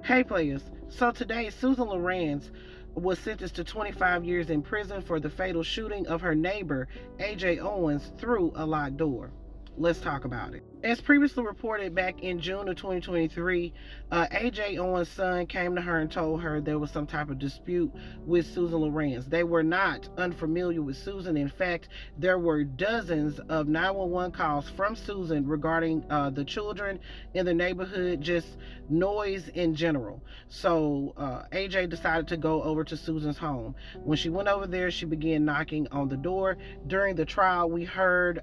Hey players, so today Susan Lorincz was sentenced to 25 years in prison for the fatal shooting of her neighbor, Ajike Owens, through a locked door. Let's talk about it. As previously reported back in June of 2023, Ajike Owens' son came to her and told her there was some type of dispute with Susan Lorincz. They were not unfamiliar with Susan. In fact, there were dozens of 911 calls from Susan regarding the children in the neighborhood, just noise in general. So AJ decided to go over to Susan's home. When she went over there, she began knocking on the door. During the trial, we heard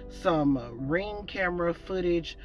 some ring camera footage.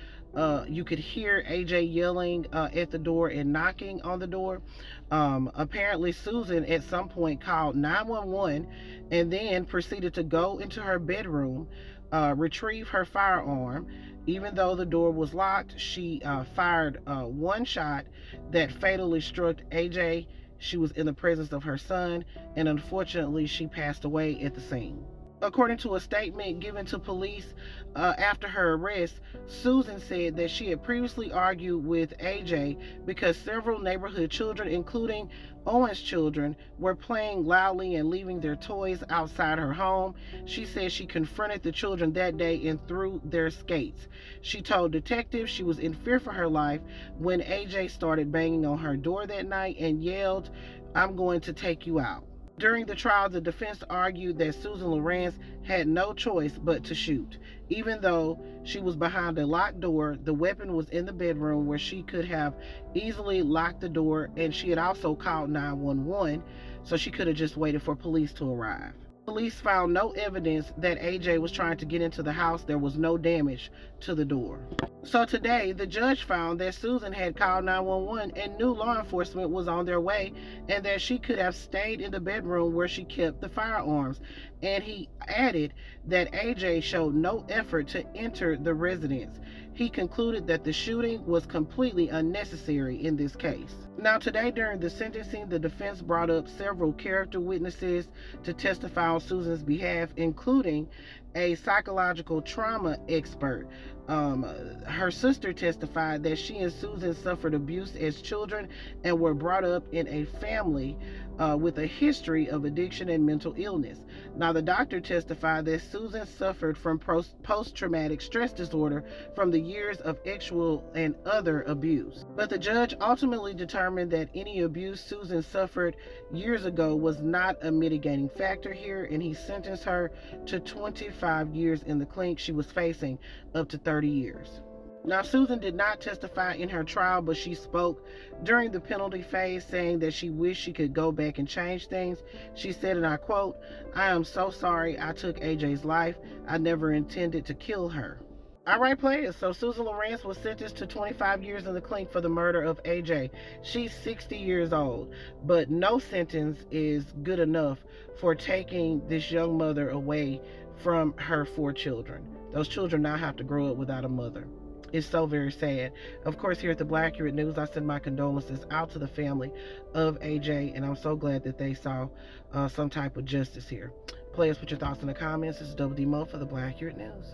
You could hear AJ yelling at the door and knocking on the door. Apparently, Susan at some point called 911 and then proceeded to go into her bedroom, retrieve her firearm. Even though the door was locked, she fired one shot that fatally struck AJ. She was in the presence of her son, and unfortunately, she passed away at the scene. According to a statement given to police after her arrest, Susan said that she had previously argued with AJ because several neighborhood children, including Owens' children, were playing loudly and leaving their toys outside her home. She said she confronted the children that day and threw their skates. She told detectives she was in fear for her life when AJ started banging on her door that night and yelled, "I'm going to take you out." During the trial, the defense argued that Susan Lorincz had no choice but to shoot. Even though she was behind a locked door, the weapon was in the bedroom where she could have easily locked the door, and she had also called 911, so she could have just waited for police to arrive. Police found no evidence that AJ was trying to get into the house. There was no damage to the door. So today, the judge found that Susan had called 911 and knew law enforcement was on their way and that she could have stayed in the bedroom where she kept the firearms. And he added that AJ showed no effort to enter the residence. He concluded that the shooting was completely unnecessary in this case. Now today during the sentencing, the defense brought up several character witnesses to testify on Susan's behalf, including a psychological trauma expert. Her sister testified that she and Susan suffered abuse as children and were brought up in a family with a history of addiction and mental illness. Now, the doctor testified that Susan suffered from post-traumatic stress disorder from the years of sexual and other abuse. But the judge ultimately determined that any abuse Susan suffered years ago was not a mitigating factor here, and he sentenced her to 25 years in the clink. She was facing up to 30 years. Now, Susan did not testify in her trial, but she spoke during the penalty phase, saying that she wished she could go back and change things. She said, and I quote, "I am so sorry I took AJ's life. I never intended to kill her." All right, players. So Susan Lorincz was sentenced to 25 years in the clink for the murder of AJ. She's 60 years old, but no sentence is good enough for taking this young mother away from her 4 children. Those children now have to grow up without a mother. It's so very sad. Of course, here at the Black Accurate News, I send my condolences out to the family of AJ, and I'm so glad that they saw some type of justice here. Players, put your thoughts in the comments. This is Double D Mo for the Black Accurate News.